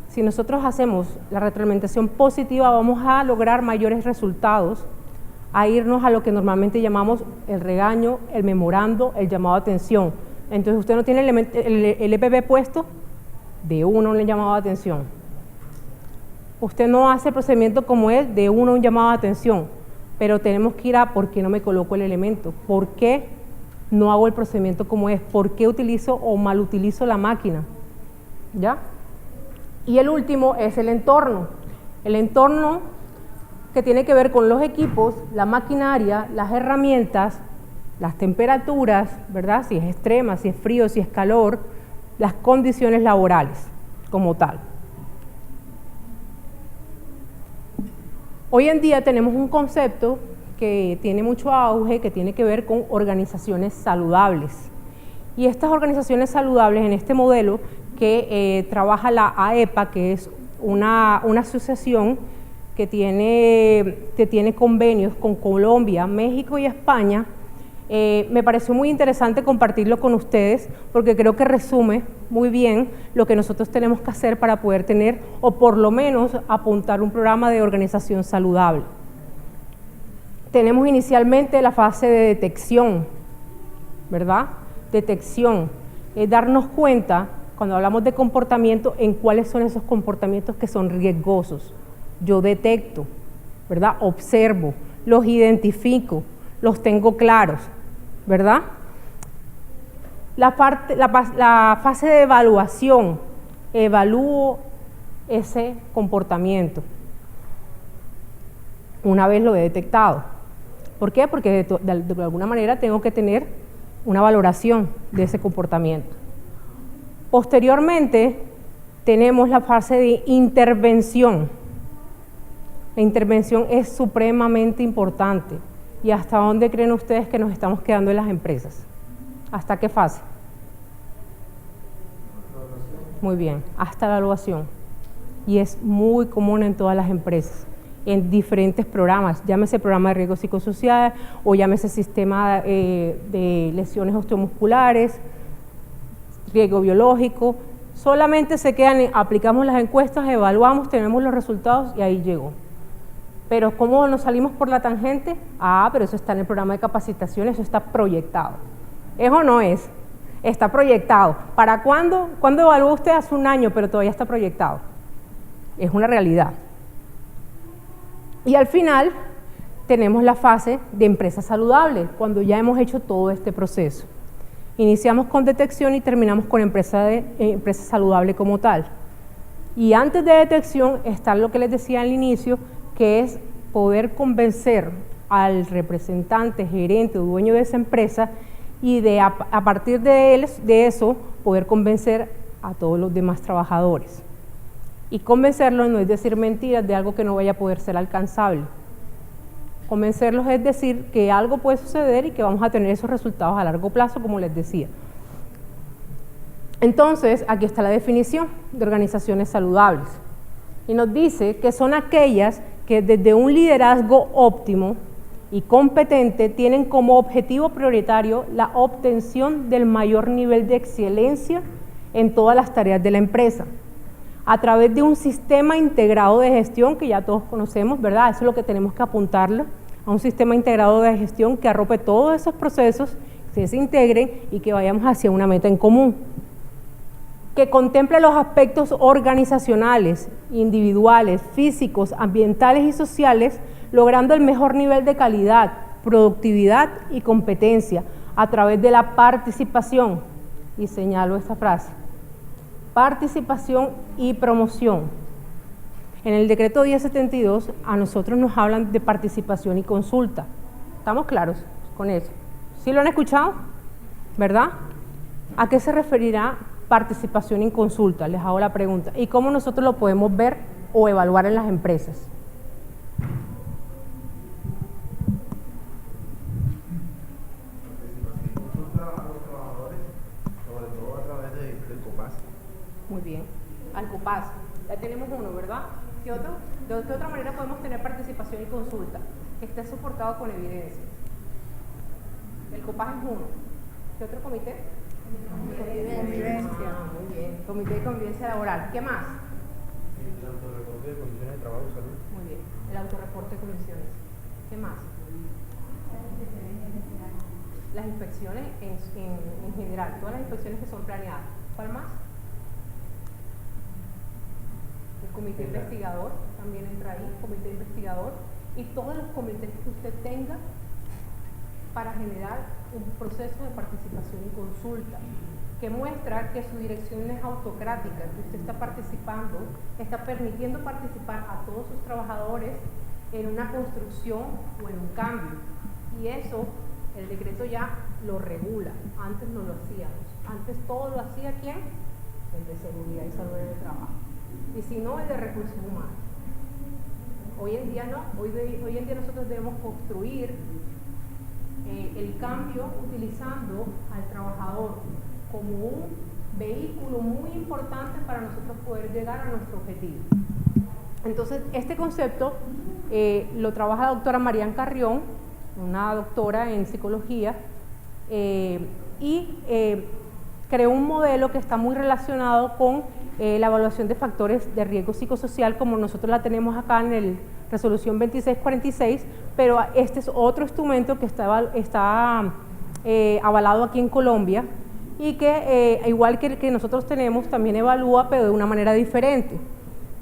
Si nosotros hacemos la retroalimentación positiva, vamos a lograr mayores resultados, a irnos a lo que normalmente llamamos el regaño, el memorando, el llamado a atención. Entonces usted no tiene el EPP puesto, de uno un llamado de atención. Usted no hace el procedimiento como es, de uno un llamado de atención, pero tenemos que ir a por qué no me coloco el elemento, por qué no hago el procedimiento como es, por qué utilizo o mal utilizo la máquina, ¿ya? Y el último es el entorno que tiene que ver con los equipos, la maquinaria, las herramientas, las temperaturas, ¿verdad? Si es extrema, si es frío, si es calor, las condiciones laborales como tal. Hoy en día tenemos un concepto que tiene mucho auge, que tiene que ver con organizaciones saludables. Y estas organizaciones saludables en este modelo que trabaja la AEPA, que es una asociación que tiene convenios con Colombia, México y España, me pareció muy interesante compartirlo con ustedes porque creo que resume muy bien lo que nosotros tenemos que hacer para poder tener o por lo menos apuntar un programa de organización saludable. Tenemos inicialmente la fase de detección, ¿verdad? Detección, es darnos cuenta cuando hablamos de comportamiento en cuáles son esos comportamientos que son riesgosos. Yo detecto, ¿verdad? Observo, los identifico, los tengo claros, ¿verdad? La fase de evaluación, evalúo ese comportamiento una vez lo he detectado. ¿Por qué? Porque de alguna manera tengo que tener una valoración de ese comportamiento. Posteriormente tenemos la fase de intervención. La intervención es supremamente importante. ¿Y hasta dónde creen ustedes que nos estamos quedando en las empresas? ¿Hasta qué fase? Muy bien, hasta la evaluación. Y es muy común en todas las empresas, en diferentes programas, llámese programa de riesgo psicosocial o llámese sistema de lesiones osteomusculares, riesgo biológico. Solamente se quedan, aplicamos las encuestas, evaluamos, tenemos los resultados y ahí llegó. Pero ¿cómo nos salimos por la tangente? Ah, pero eso está en el programa de capacitación, eso está proyectado. ¿Es o no es? Está proyectado. ¿Para cuándo? ¿Cuándo evaluó usted? Hace un año, pero todavía está proyectado. Es una realidad. Y al final tenemos la fase de empresa saludable, cuando ya hemos hecho todo este proceso. Iniciamos con detección y terminamos con empresa saludable como tal. Y antes de detección está lo que les decía al inicio, que es poder convencer al representante, gerente o dueño de esa empresa y a partir de eso poder convencer a todos los demás trabajadores. Y convencerlos no es decir mentiras de algo que no vaya a poder ser alcanzable. Convencerlos es decir que algo puede suceder y que vamos a tener esos resultados a largo plazo, como les decía. Entonces, aquí está la definición de organizaciones saludables. Y nos dice que son aquellas que desde un liderazgo óptimo y competente tienen como objetivo prioritario la obtención del mayor nivel de excelencia en todas las tareas de la empresa, a través de un sistema integrado de gestión que ya todos conocemos, ¿verdad? Eso es lo que tenemos que apuntarle, a un sistema integrado de gestión que arrope todos esos procesos, que se integren y que vayamos hacia una meta en común. Que contemple los aspectos organizacionales, individuales, físicos, ambientales y sociales, logrando el mejor nivel de calidad, productividad y competencia a través de la participación. Y señalo esta frase: participación y promoción. En el decreto 1072 a nosotros nos hablan de participación y consulta. ¿Estamos claros con eso? ¿Sí lo han escuchado? ¿Verdad? ¿A qué se referirá participación y consulta? Les hago la pregunta. ¿Y cómo nosotros lo podemos ver o evaluar en las empresas? Muy bien, al COPAS. Ya tenemos uno, ¿verdad? ¿Qué otro? ¿De qué otra manera podemos tener participación y consulta? Que esté soportado con evidencia. El COPAS es uno. ¿Qué otro comité? Convivencia. Muy bien. Comité de convivencia laboral. ¿Qué más? El autorreporte de condiciones de trabajo y salud. Muy bien. El autorreporte de condiciones. ¿Qué más? Las inspecciones en general. Todas las inspecciones que son planeadas. ¿Cuál más? El comité investigador también entra ahí, comité investigador, y todos los comités que usted tenga para generar un proceso de participación y consulta que muestra que su dirección es autocrática, que usted está participando, está permitiendo participar a todos sus trabajadores en una construcción o en un cambio. Y eso el decreto ya lo regula, antes no lo hacíamos, antes todo lo hacía ¿quién? El de seguridad y salud en el trabajo. Y si no, el de recursos humanos. Hoy en día no, hoy en día nosotros debemos construir el cambio utilizando al trabajador como un vehículo muy importante para nosotros poder llegar a nuestro objetivo. Entonces, este concepto lo trabaja la doctora Marian Carrión, una doctora en psicología, y creó un modelo que está muy relacionado con la evaluación de factores de riesgo psicosocial, como nosotros la tenemos acá en el resolución 2646, pero este es otro instrumento que está avalado aquí en Colombia y que igual que el que nosotros tenemos también evalúa, pero de una manera diferente.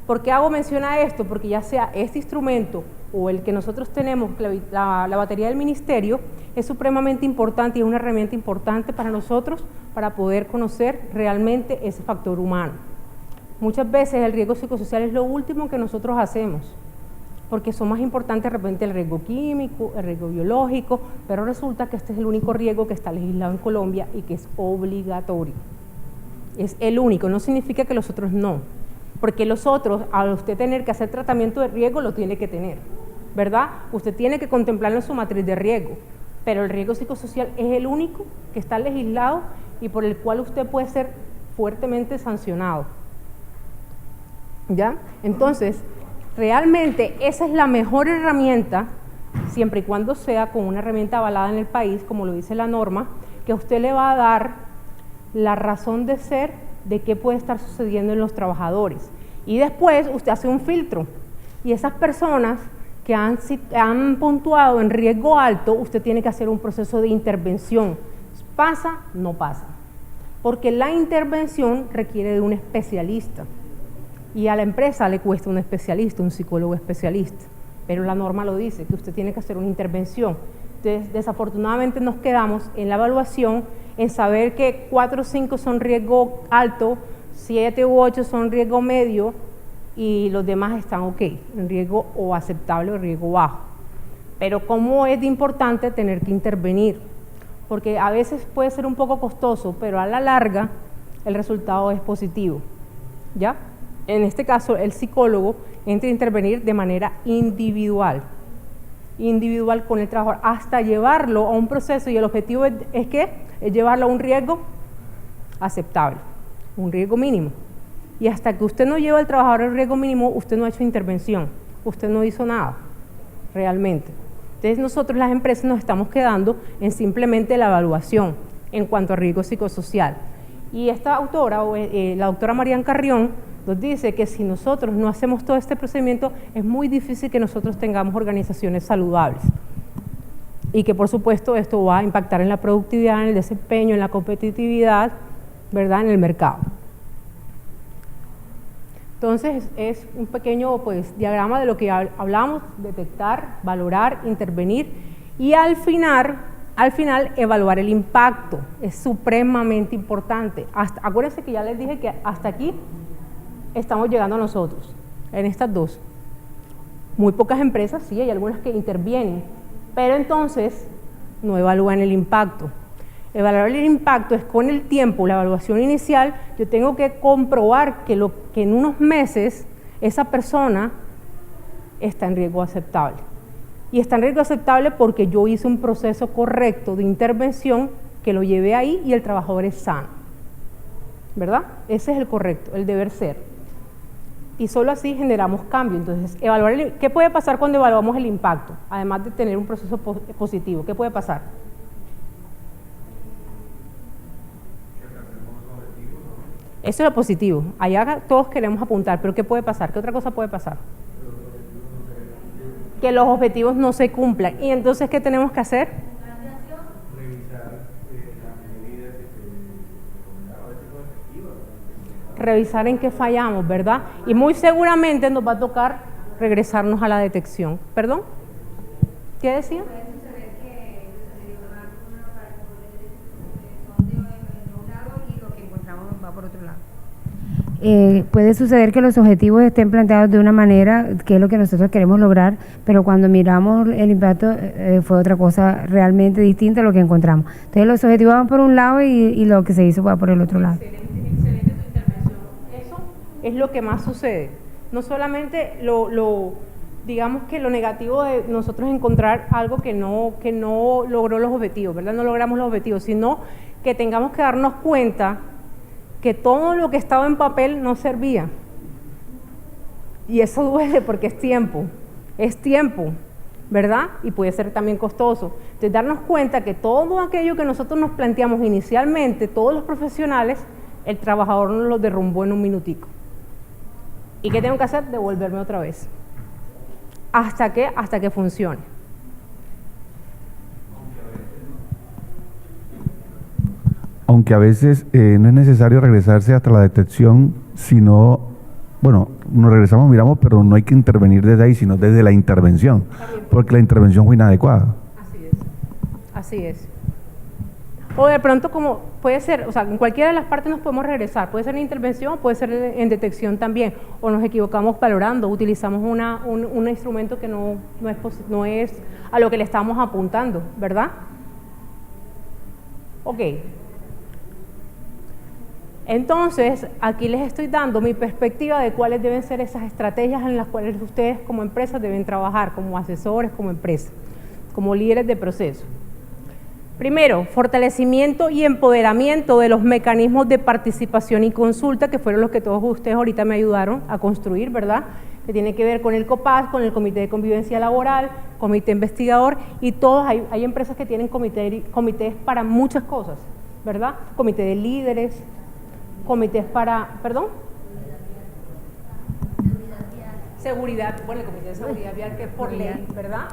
¿Por qué hago mención a esto? Porque ya sea este instrumento o el que nosotros tenemos, la batería del ministerio, es supremamente importante y es una herramienta importante para nosotros para poder conocer realmente ese factor humano. Muchas veces el riesgo psicosocial es lo último que nosotros hacemos, porque son más importantes de repente el riesgo químico, el riesgo biológico, pero resulta que este es el único riesgo que está legislado en Colombia y que es obligatorio. Es el único, no significa que los otros no, porque los otros, al usted tener que hacer tratamiento de riesgo, lo tiene que tener, ¿verdad? Usted tiene que contemplarlo en su matriz de riesgo, pero el riesgo psicosocial es el único que está legislado y por el cual usted puede ser fuertemente sancionado. ¿Ya? Entonces, realmente esa es la mejor herramienta, siempre y cuando sea con una herramienta avalada en el país, como lo dice la norma, que a usted le va a dar la razón de ser de qué puede estar sucediendo en los trabajadores. Y después usted hace un filtro, y esas personas que han puntuado en riesgo alto, usted tiene que hacer un proceso de intervención. ¿Pasa? No pasa. Porque la intervención requiere de un especialista. Y a la empresa le cuesta un especialista, un psicólogo especialista. Pero la norma lo dice, que usted tiene que hacer una intervención. Entonces, desafortunadamente nos quedamos en la evaluación en saber que 4 o 5 son riesgo alto, 7 u 8 son riesgo medio, y los demás están ok, en riesgo o aceptable o riesgo bajo. Pero cómo es de importante tener que intervenir, porque a veces puede ser un poco costoso, pero a la larga el resultado es positivo, ¿ya? En este caso el psicólogo entra a intervenir de manera individual con el trabajador, hasta llevarlo a un proceso, y el objetivo es llevarlo a un riesgo aceptable, un riesgo mínimo. Y hasta que usted no lleva al trabajador al riesgo mínimo, usted no ha hecho intervención, usted no hizo nada, realmente. Entonces nosotros las empresas nos estamos quedando en simplemente la evaluación en cuanto a riesgo psicosocial. Y esta autora, la doctora Marian Carrión, nos dice que si nosotros no hacemos todo este procedimiento, es muy difícil que nosotros tengamos organizaciones saludables. Y que por supuesto esto va a impactar en la productividad, en el desempeño, en la competitividad, ¿verdad?, en el mercado. Entonces es un pequeño pues, diagrama de lo que hablamos: detectar, valorar, intervenir y al final evaluar el impacto. Es supremamente importante. Acuérdense que ya les dije que hasta aquí estamos llegando nosotros, en estas dos. Muy pocas empresas, sí, hay algunas que intervienen, pero entonces no evalúan el impacto. Evaluar el impacto es con el tiempo, la evaluación inicial. Yo tengo que comprobar que en unos meses esa persona está en riesgo aceptable. Y está en riesgo aceptable porque yo hice un proceso correcto de intervención que lo llevé ahí y el trabajador es sano, ¿verdad? Ese es el correcto, el deber ser. Y solo así generamos cambio. Entonces, ¿qué puede pasar cuando evaluamos el impacto? Además de tener un proceso positivo, ¿qué puede pasar? Eso es lo positivo. Allá todos queremos apuntar, pero ¿qué puede pasar? ¿Qué otra cosa puede pasar? Que los objetivos no se cumplan. ¿Y entonces qué tenemos que hacer? Revisar en qué fallamos, ¿verdad? Y muy seguramente nos va a tocar regresarnos a la detección. ¿Perdón? ¿Qué decía? Puede suceder que los objetivos estén planteados de una manera, que es lo que nosotros queremos lograr, pero cuando miramos el impacto fue otra cosa realmente distinta a lo que encontramos. Entonces los objetivos van por un lado y lo que se hizo va por el otro lado. Excelente tu intervención. Eso es lo que más sucede. No solamente digamos que lo negativo de nosotros encontrar algo que no logró los objetivos, ¿verdad? No logramos los objetivos, sino que tengamos que darnos cuenta que todo lo que estaba en papel no servía. Y eso duele porque es tiempo, ¿verdad? Y puede ser también costoso. Entonces, darnos cuenta que todo aquello que nosotros nos planteamos inicialmente, todos los profesionales, el trabajador nos lo derrumbó en un minutico. ¿Y qué tengo que hacer? Devolverme otra vez. ¿Hasta qué? Hasta que funcione. Aunque a veces no es necesario regresarse hasta la detección, sino, bueno, nos regresamos, miramos, pero no hay que intervenir desde ahí, sino desde la intervención, porque la intervención fue inadecuada. Así es. O de pronto, como puede ser, o sea, en cualquiera de las partes nos podemos regresar, puede ser en intervención, puede ser en detección también, o nos equivocamos valorando, utilizamos un instrumento que no es a lo que le estamos apuntando, ¿verdad? Ok. Entonces, aquí les estoy dando mi perspectiva de cuáles deben ser esas estrategias en las cuales ustedes como empresas deben trabajar, como asesores, como empresas, como líderes de proceso. Primero, fortalecimiento y empoderamiento de los mecanismos de participación y consulta, que fueron los que todos ustedes ahorita me ayudaron a construir, ¿verdad? Que tiene que ver con el COPAS, con el Comité de Convivencia Laboral, Comité Investigador, y todos, hay empresas que tienen comités para muchas cosas, ¿verdad? Comité de líderes, comités para, ¿perdón? Seguridad, bueno, el Comité de Seguridad Vial, que es por ley, ¿verdad?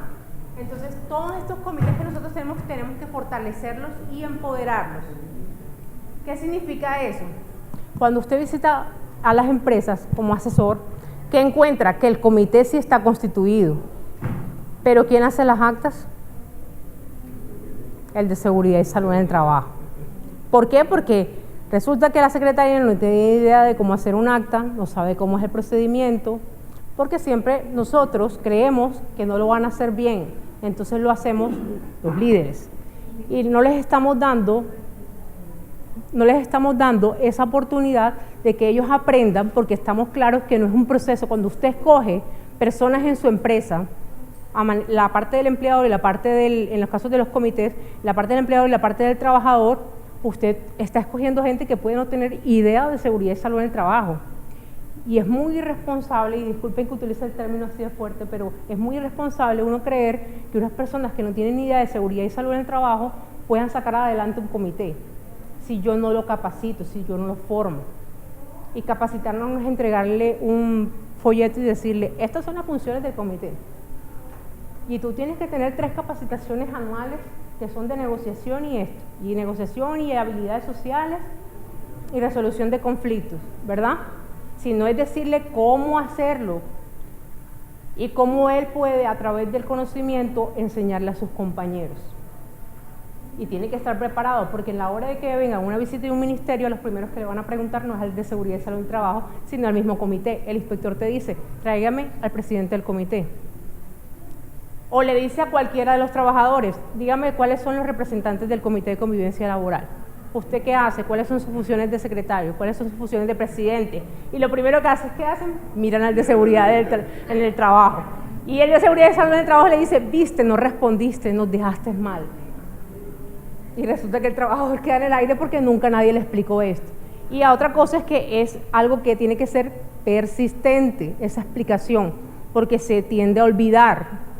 Entonces, todos estos comités que nosotros tenemos que fortalecerlos y empoderarlos. ¿Qué significa eso? Cuando usted visita a las empresas como asesor, que encuentra que el comité sí está constituido, pero ¿quién hace las actas? El de Seguridad y Salud en el Trabajo. ¿Por qué? Porque resulta que la secretaria no tiene idea de cómo hacer un acta, no sabe cómo es el procedimiento, porque siempre nosotros creemos que no lo van a hacer bien, entonces lo hacemos los líderes. Y no les estamos dando esa oportunidad de que ellos aprendan, porque estamos claros que no es un proceso. Cuando usted escoge personas en su empresa, la parte del empleador y la parte en los casos de los comités, la parte del empleador y la parte del trabajador, usted está escogiendo gente que puede no tener idea de seguridad y salud en el trabajo. Y es muy irresponsable, y disculpen que utilice el término así de fuerte, pero es muy irresponsable uno creer que unas personas que no tienen ni idea de seguridad y salud en el trabajo puedan sacar adelante un comité, si yo no lo capacito, si yo no lo formo. Y capacitarnos no es entregarle un folleto y decirle, estas son las funciones del comité. Y tú tienes que tener 3 capacitaciones anuales que son de negociación y esto, y negociación y habilidades sociales y resolución de conflictos, ¿verdad? Si no es decirle cómo hacerlo y cómo él puede, a través del conocimiento, enseñarle a sus compañeros. Y tiene que estar preparado, porque en la hora de que venga una visita de un ministerio, los primeros que le van a preguntar no es al de seguridad y salud y trabajo, sino al mismo comité. El inspector te dice, tráigame al presidente del comité. O le dice a cualquiera de los trabajadores, dígame cuáles son los representantes del comité de convivencia laboral. ¿Usted qué hace? ¿Cuáles son sus funciones de secretario? ¿Cuáles son sus funciones de presidente? Y lo primero que hace es, ¿qué hacen? Miran al de seguridad en el trabajo. Y el de seguridad y salud en el trabajo le dice, viste, no respondiste, nos dejaste mal. Y resulta que el trabajador queda en el aire porque nunca nadie le explicó esto. Y a otra cosa es que es algo que tiene que ser persistente, esa explicación, porque se tiende a olvidar.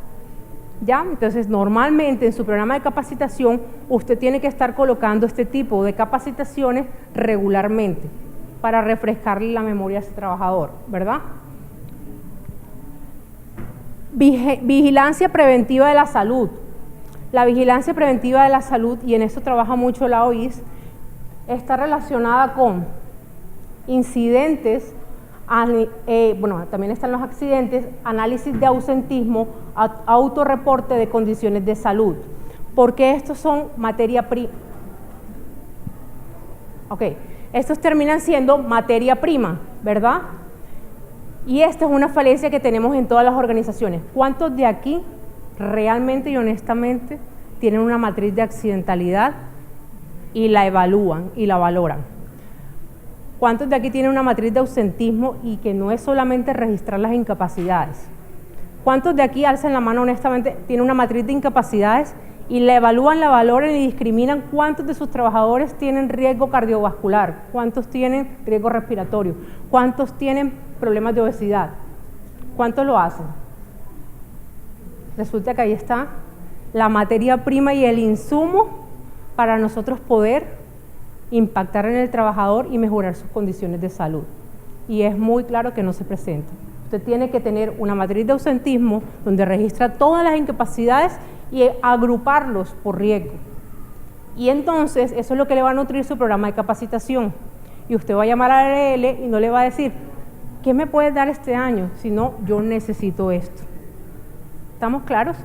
¿Ya? Entonces, normalmente en su programa de capacitación, usted tiene que estar colocando este tipo de capacitaciones regularmente para refrescarle la memoria a ese trabajador, ¿verdad? Vigilancia preventiva de la salud. La vigilancia preventiva de la salud, y en esto trabaja mucho la OIS, está relacionada con incidentes, bueno, también están los accidentes, análisis de ausentismo, autorreporte de condiciones de salud, porque estos son materia prima. Ok, estos terminan siendo materia prima, ¿verdad? Y esta es una falencia que tenemos en todas las organizaciones. ¿Cuántos de aquí realmente y honestamente tienen una matriz de accidentalidad y la evalúan y la valoran? ¿Cuántos de aquí tienen una matriz de ausentismo y que no es solamente registrar las incapacidades? ¿Cuántos de aquí, alzan la mano honestamente, tienen una matriz de incapacidades y la evalúan, la valoran y discriminan cuántos de sus trabajadores tienen riesgo cardiovascular, cuántos tienen riesgo respiratorio, cuántos tienen problemas de obesidad? ¿Cuántos lo hacen? Resulta que ahí está la materia prima y el insumo para nosotros poder impactar en el trabajador y mejorar sus condiciones de salud. Y es muy claro que no se presenta. Usted tiene que tener una matriz de ausentismo donde registra todas las incapacidades y agruparlos por riesgo. Y entonces eso es lo que le va a nutrir su programa de capacitación. Y usted va a llamar a ARL y no le va a decir, ¿qué me puedes dar este año? Sino, yo necesito esto. ¿Estamos claros?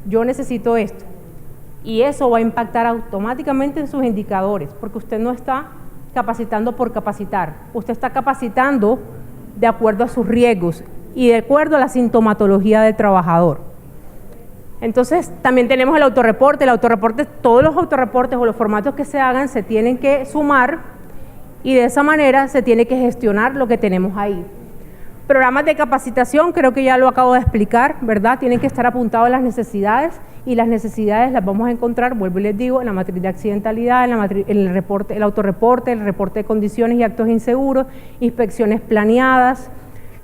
Yo necesito esto. Y eso va a impactar automáticamente en sus indicadores, porque usted no está capacitando por capacitar, usted está capacitando de acuerdo a sus riesgos y de acuerdo a la sintomatología del trabajador. Entonces, también tenemos el autorreporte. Todos los autorreportes o los formatos que se hagan se tienen que sumar y de esa manera se tiene que gestionar lo que tenemos ahí. Programas de capacitación, creo que ya lo acabo de explicar, ¿verdad? Tienen que estar apuntados a las necesidades y las necesidades las vamos a encontrar, vuelvo y les digo, en la matriz de accidentalidad, en el reporte, el autorreporte, el reporte de condiciones y actos inseguros, inspecciones planeadas,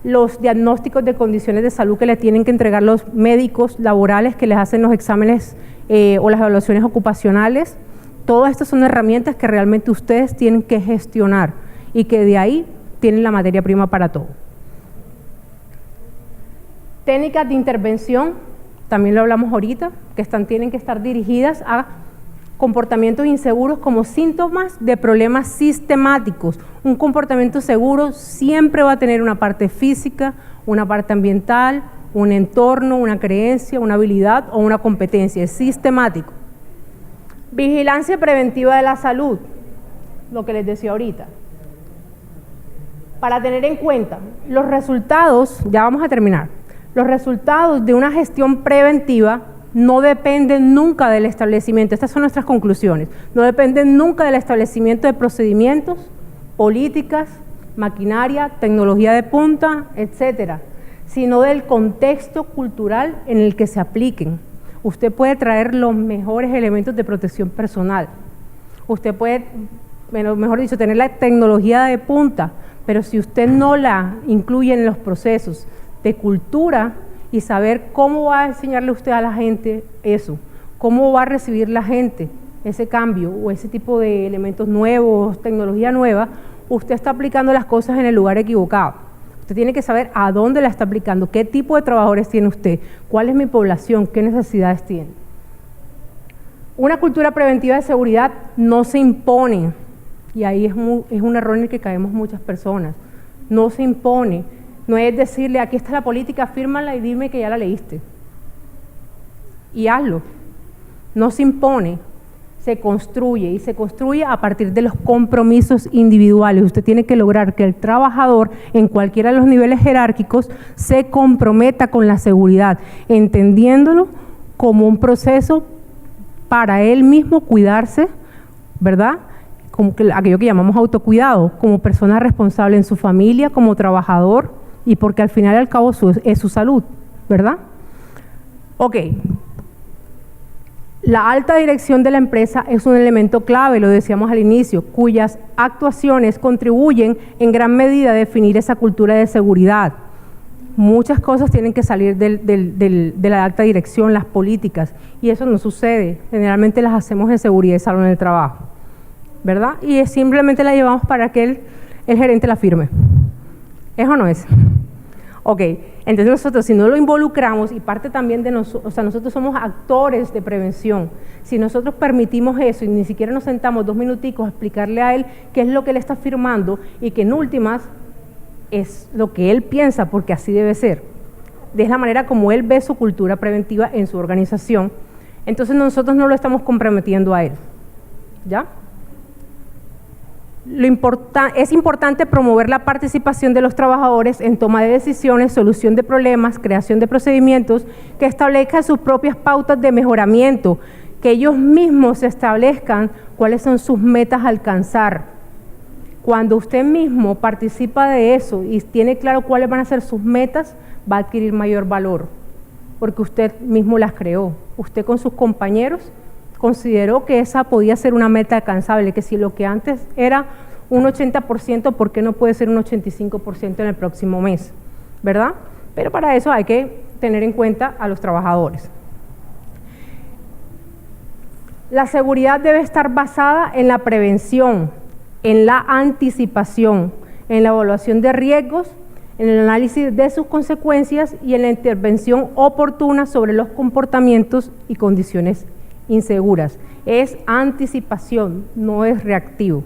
los diagnósticos de condiciones de salud que le tienen que entregar los médicos laborales que les hacen los exámenes o las evaluaciones ocupacionales. Todas estas son herramientas que realmente ustedes tienen que gestionar y que de ahí tienen la materia prima para todo. Técnicas de intervención, también lo hablamos ahorita, que tienen que estar dirigidas a comportamientos inseguros como síntomas de problemas sistemáticos. Un comportamiento seguro siempre va a tener una parte física, una parte ambiental, un entorno, una creencia, una habilidad o una competencia, es sistemático. Vigilancia preventiva de la salud, lo que les decía ahorita. Para tener en cuenta los resultados, ya vamos a terminar, los resultados de una gestión preventiva no dependen nunca del establecimiento, estas son nuestras conclusiones, no dependen nunca del establecimiento de procedimientos, políticas, maquinaria, tecnología de punta, etcétera, sino del contexto cultural en el que se apliquen. Usted puede traer los mejores elementos de protección personal, usted puede, mejor dicho, tener la tecnología de punta, pero si usted no la incluye en los procesos de cultura y saber cómo va a enseñarle usted a la gente eso, cómo va a recibir la gente ese cambio o ese tipo de elementos nuevos, tecnología nueva, usted está aplicando las cosas en el lugar equivocado. Usted tiene que saber a dónde la está aplicando, qué tipo de trabajadores tiene usted, cuál es mi población, qué necesidades tiene. Una cultura preventiva de seguridad no se impone, y ahí es un error en el que caemos muchas personas. No se impone, no es decirle, aquí está la política, fírmala y dime que ya la leíste. Y hazlo. No se impone, se construye, y se construye a partir de los compromisos individuales. Usted tiene que lograr que el trabajador, en cualquiera de los niveles jerárquicos, se comprometa con la seguridad, entendiéndolo como un proceso para él mismo cuidarse, ¿verdad? Como aquello que llamamos autocuidado, como persona responsable en su familia, como trabajador, y porque al final y al cabo es su salud, ¿verdad? Ok. La alta dirección de la empresa es un elemento clave, lo decíamos al inicio, cuyas actuaciones contribuyen en gran medida a definir esa cultura de seguridad. Muchas cosas tienen que salir de la alta dirección, las políticas, y eso no sucede. Generalmente las hacemos en seguridad y salud en el trabajo, ¿verdad? Y simplemente la llevamos para que el gerente la firme. ¿Es o no es? Ok, entonces nosotros si no lo involucramos, y parte también de nosotros, o sea, nosotros somos actores de prevención, si nosotros permitimos eso y ni siquiera nos sentamos 2 minuticos a explicarle a él qué es lo que él está firmando y que en últimas es lo que él piensa, porque así debe ser, de la manera como él ve su cultura preventiva en su organización, entonces nosotros no lo estamos comprometiendo a él, ¿ya? Es importante promover la participación de los trabajadores en toma de decisiones, solución de problemas, creación de procedimientos que establezcan sus propias pautas de mejoramiento, que ellos mismos establezcan cuáles son sus metas a alcanzar. Cuando usted mismo participa de eso y tiene claro cuáles van a ser sus metas, va a adquirir mayor valor, porque usted mismo las creó. Usted con sus compañeros consideró que esa podía ser una meta alcanzable, que si lo que antes era un 80%, ¿por qué no puede ser un 85% en el próximo mes? ¿Verdad? Pero para eso hay que tener en cuenta a los trabajadores. La seguridad debe estar basada en la prevención, en la anticipación, en la evaluación de riesgos, en el análisis de sus consecuencias y en la intervención oportuna sobre los comportamientos y condiciones inseguras. Es anticipación, no es reactivo.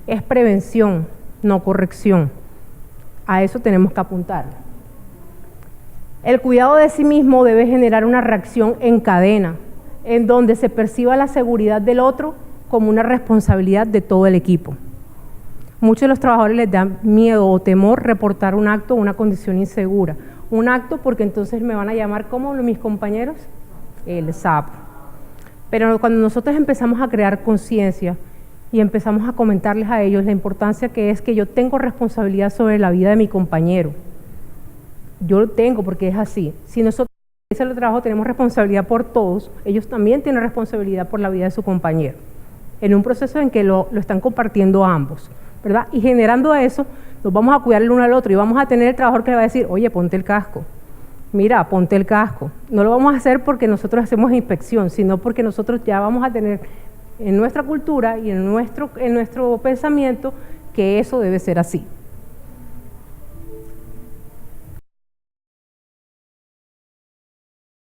Es prevención, no corrección. A eso tenemos que apuntar. El cuidado de sí mismo debe generar una reacción en cadena, en donde se perciba la seguridad del otro como una responsabilidad de todo el equipo. Muchos de los trabajadores les da miedo o temor reportar un acto o una condición insegura. Un acto porque entonces me van a llamar como mis compañeros, el sapo. Pero cuando nosotros empezamos a crear conciencia y empezamos a comentarles a ellos la importancia que es que yo tengo responsabilidad sobre la vida de mi compañero. Yo lo tengo porque es así. Si nosotros en el trabajo tenemos responsabilidad por todos, ellos también tienen responsabilidad por la vida de su compañero, en un proceso en que lo están compartiendo ambos, ¿verdad? Y generando eso, nos vamos a cuidar el uno al otro y vamos a tener el trabajador que le va a decir, oye, ponte el casco. Mira, ponte el casco. No lo vamos a hacer porque nosotros hacemos inspección, sino porque nosotros ya vamos a tener en nuestra cultura y en nuestro pensamiento que eso debe ser así.